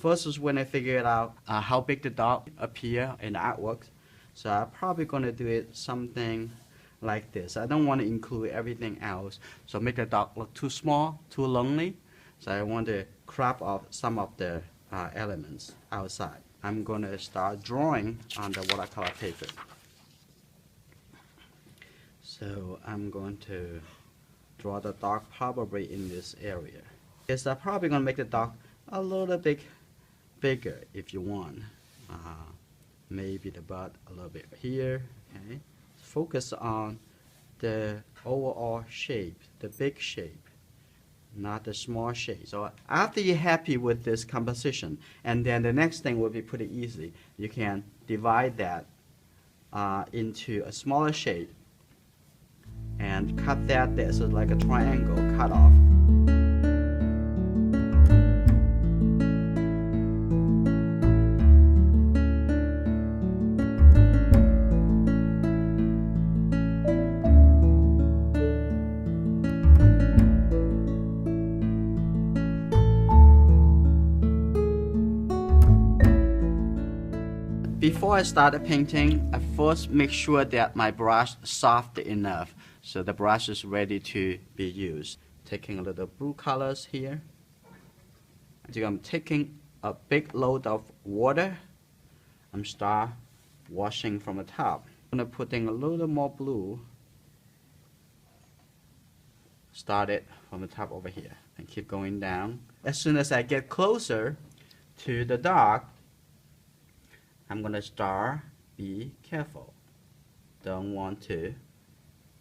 first is when I figured out how big the dog appear in the artwork. So I'm probably gonna do it something like this. I don't want to include everything else, so make the dog look too small, too lonely. So I want to crop off some of the elements outside. I'm gonna start drawing on the watercolor paper. So I'm going to draw the dog probably in this area. Yes, I'm probably gonna make the dog a little bit bigger if you want. Maybe the butt a little bit here. Okay. Focus on the overall shape, the big shape, not the small shape. So after you're happy with this composition, and then the next thing will be pretty easy. You can divide that into a smaller shape and cut that there, so like a triangle cut off. Before I started painting, I first make sure that my brush is soft enough so the brush is ready to be used. Taking a little blue colors here. I'm taking a big load of water. I'm start washing from the top. I'm gonna put in a little more blue. Start it from the top over here and keep going down. As soon as I get closer to the dog, I'm gonna start. Be careful. Don't want to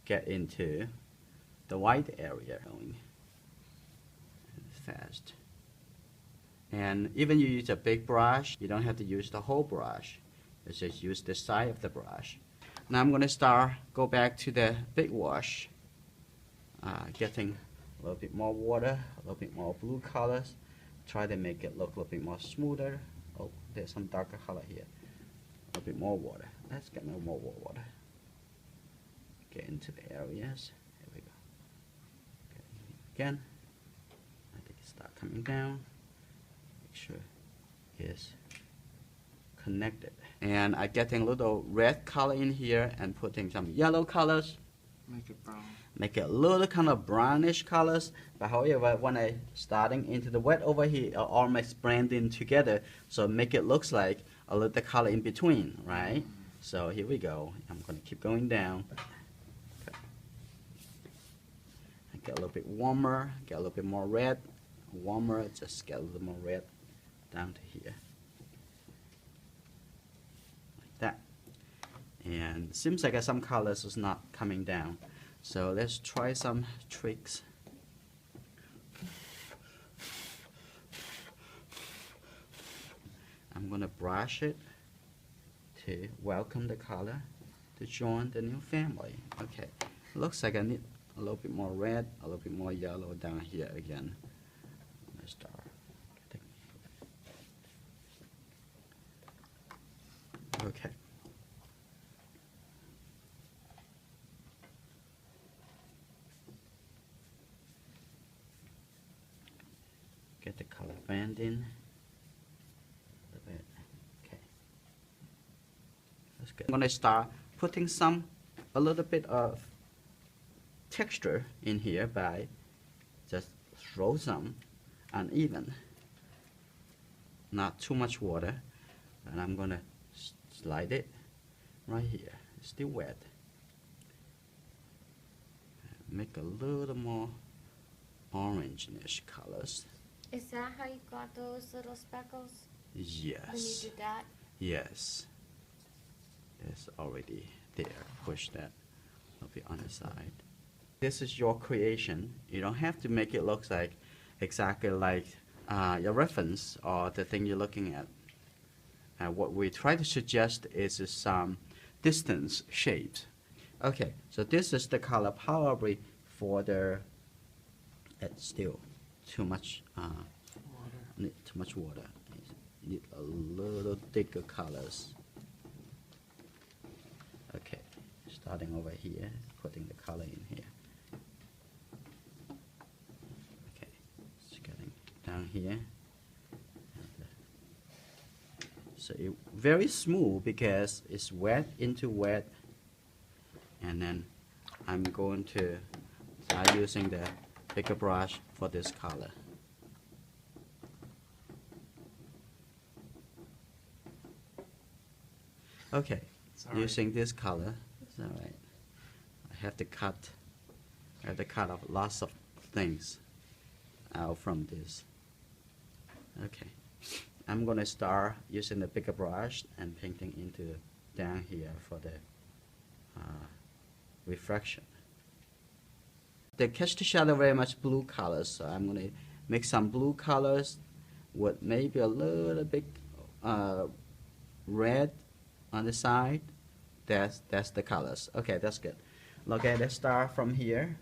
get into the white area. Going fast. And even you use a big brush, you don't have to use the whole brush. You just use the side of the brush. Now I'm gonna go back to the big wash. Getting a little bit more water, a little bit more blue colors. Try to make it look a little bit more smoother. Oh, there's some darker color here. A little bit more water. Let's get more water. Get into the areas. Here we go. Okay. Again. I think it start coming down. Make sure it's connected. And I'm getting a little red color in here and putting some yellow colors. Make it brown. Make it a little kind of brownish colors, but however, when I starting into the wet over here, almost blending together, so make it looks like a little color in between, right? So here we go. I'm gonna keep going down. Okay. I get a little bit warmer, get a little bit more red, warmer, just get a little more red down to here, like that. And it seems like some colors is not coming down. So let's try some tricks. I'm gonna brush it to welcome the color to join the new family. Okay, looks like I need a little bit more red, a little bit more yellow down here again. Let's start. Okay. Get the color blend in a little bit. Okay. That's good. I'm gonna start putting a little bit of texture in here by just throw some uneven. Not too much water. And I'm gonna slide it right here. It's still wet. Make a little more orange-ish colors. Is that how you got those little speckles? Yes. When you did that? Yes. It's already there. Push that a little bit on the side. This is your creation. You don't have to make it look like exactly like your reference or the thing you're looking at. What we try to suggest is some distance shapes. Okay, so this is the color probably for the. It's still too much need too much water. Need a little thicker colors. Okay, starting over here, putting the color in here. Okay, it's getting down here. So it very smooth because it's wet into wet. And then I'm going to start using the bigger brush for this color. Okay, using this color, it's all right. I have to cut off lots of things out from this. Okay, I'm gonna start using the bigger brush and painting into down here for the reflection. They catch the shadow very much blue colors, so I'm gonna make some blue colors with maybe a little bit red on the side. That's the colors. Okay, that's good. Okay, let's start from here.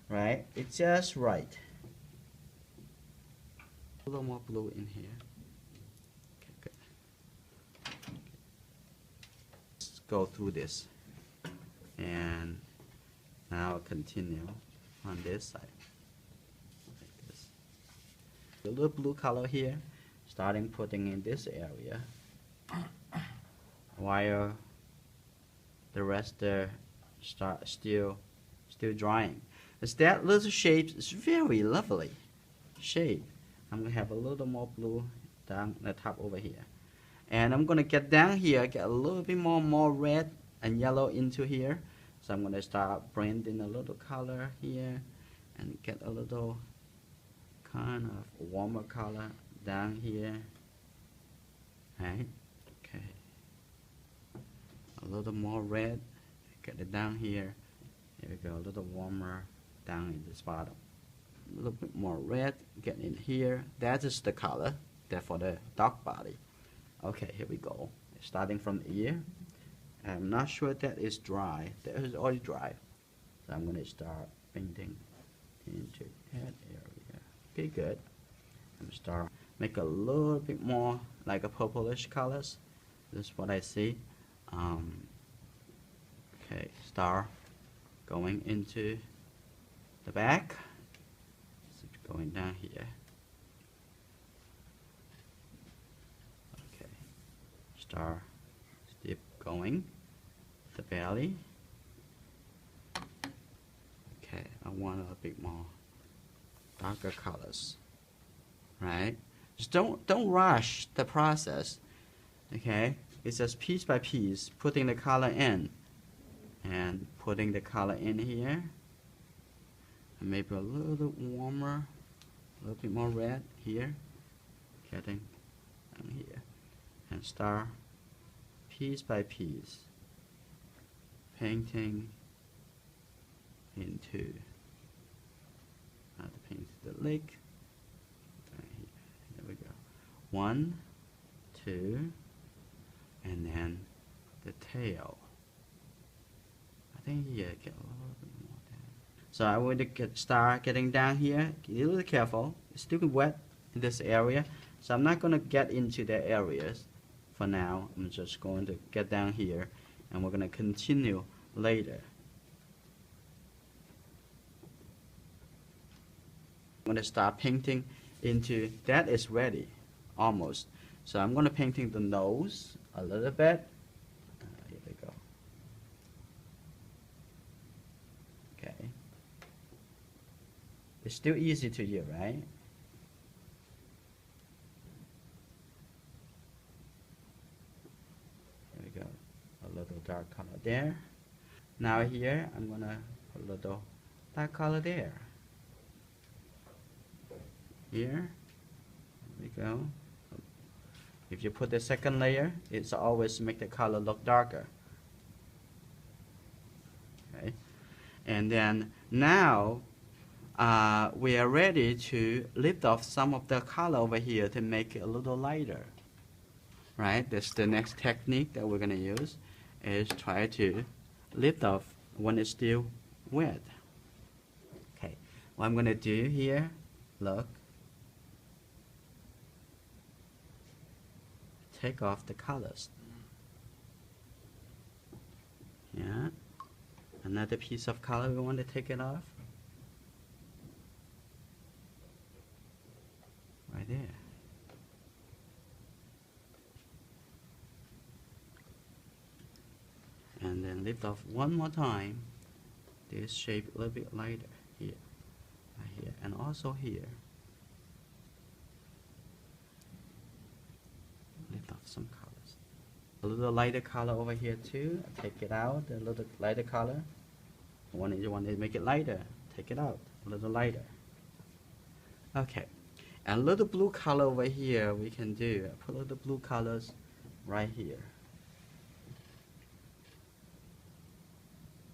Right, it's just right. A little more blue in here. Okay, good. Let's go through this, and now continue on this side. Like this. A little blue color here, starting putting in this area, while the rest there start still drying. It's that little shape is very lovely shape. I'm gonna have a little more blue down the top over here, and I'm gonna get down here, get a little bit more red and yellow into here. So I'm gonna start blending a little color here, and get a little kind of warmer color down here. Right? Okay. A little more red. Get it down here. Here we go. A little warmer down in this bottom. A little bit more red, get in here. That is the color, that for the dog body. Okay, here we go. Starting from ear. I'm not sure that is dry. That is already dry. So I'm going to start painting into that area. Okay, good. I'm start make a little bit more like a purplish colors. This is what I see. Okay, start going into the back. Going down here. Okay. Start keep going. The belly. Okay, I want a bit more darker colors. Right? Just don't rush the process. Okay? It's just piece by piece, putting the color in. And putting the color in here. And maybe a little warmer. A little bit more red here, getting down here, and start piece by piece painting into paint the leg. Right here. There we go. 1, 2, and then the tail. I think here get a little bit more. So I want to start getting down here. Be a little careful. It's still wet in this area. So I'm not going to get into the areas for now. I'm just going to get down here. And we're going to continue later. I'm going to start painting into, that is ready. Almost. So I'm going to painting the nose a little bit. Here we go. Okay. It's still easy to you, right? There we go. A little dark color there. Now here, I'm gonna put a little dark color there. Here we go. If you put the second layer, it's always make the color look darker. Okay. And then now, we are ready to lift off some of the color over here to make it a little lighter. Right? That's the next technique that we're going to use, is try to lift off when it's still wet. Okay. What I'm going to do here, look. Take off the colors. Yeah. Another piece of color we want to take it off. Right there. lift off one more time. This shape a little bit lighter here, right here, and also here. Lift off some colors. A little lighter color over here too. Take it out. A little lighter color. You want to make it lighter. Take it out. A little lighter. Okay. And a little blue color over here we can do. Put a little blue colors right here.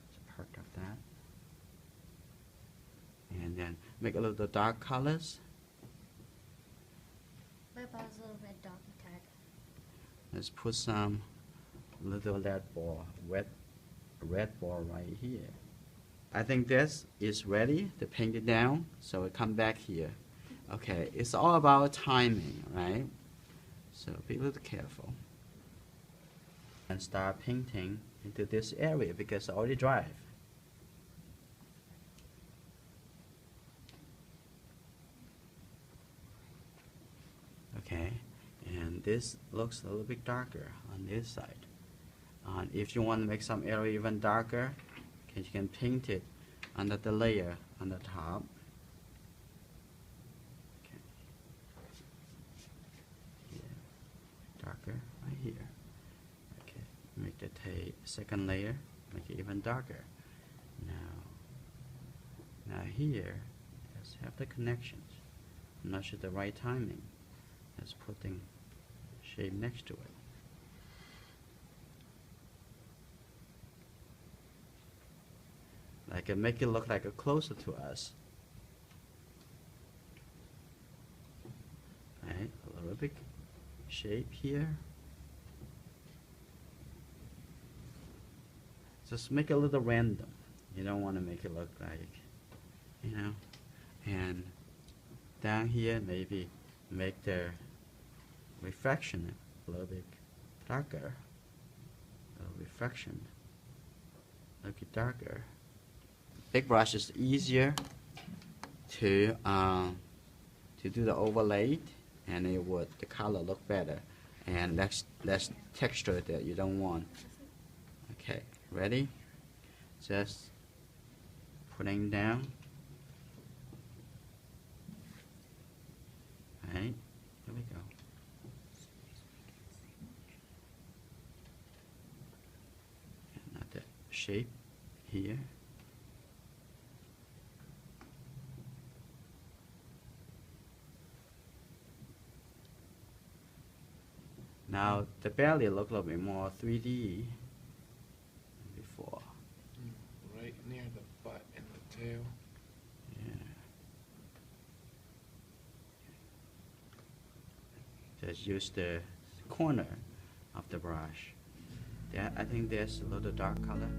It's part of that. And then make a little dark colors. What about a little red dog tag? Let's put some little red ball right here. I think this is ready to paint it down, so we come back here. Okay, it's all about timing, right? So be a little careful. And start painting into this area because it's already dry. Okay, and this looks a little bit darker on this side. If you want to make some area even darker, you can paint it under the layer on the top. Okay. Here. Darker right here. Okay, make the second layer, make it even darker. Now here, let's have the connections. I'm not sure the right timing. Let's put the shape next to it. Like make it look like a closer to us. Right, a little bit shape here. Just make it a little random. You don't want to make it look like, you know. And down here, maybe make the reflection a little bit darker. A little reflection, a little bit darker. Big brush is easier to do the overlay, and the color look better, and less texture that you don't want. Okay, ready? Just putting down. Right, here we go. Another shape here. Now the belly look a little bit more 3D than before. Right near the butt and the tail. Yeah. Just use the corner of the brush. I think there's a little dark color.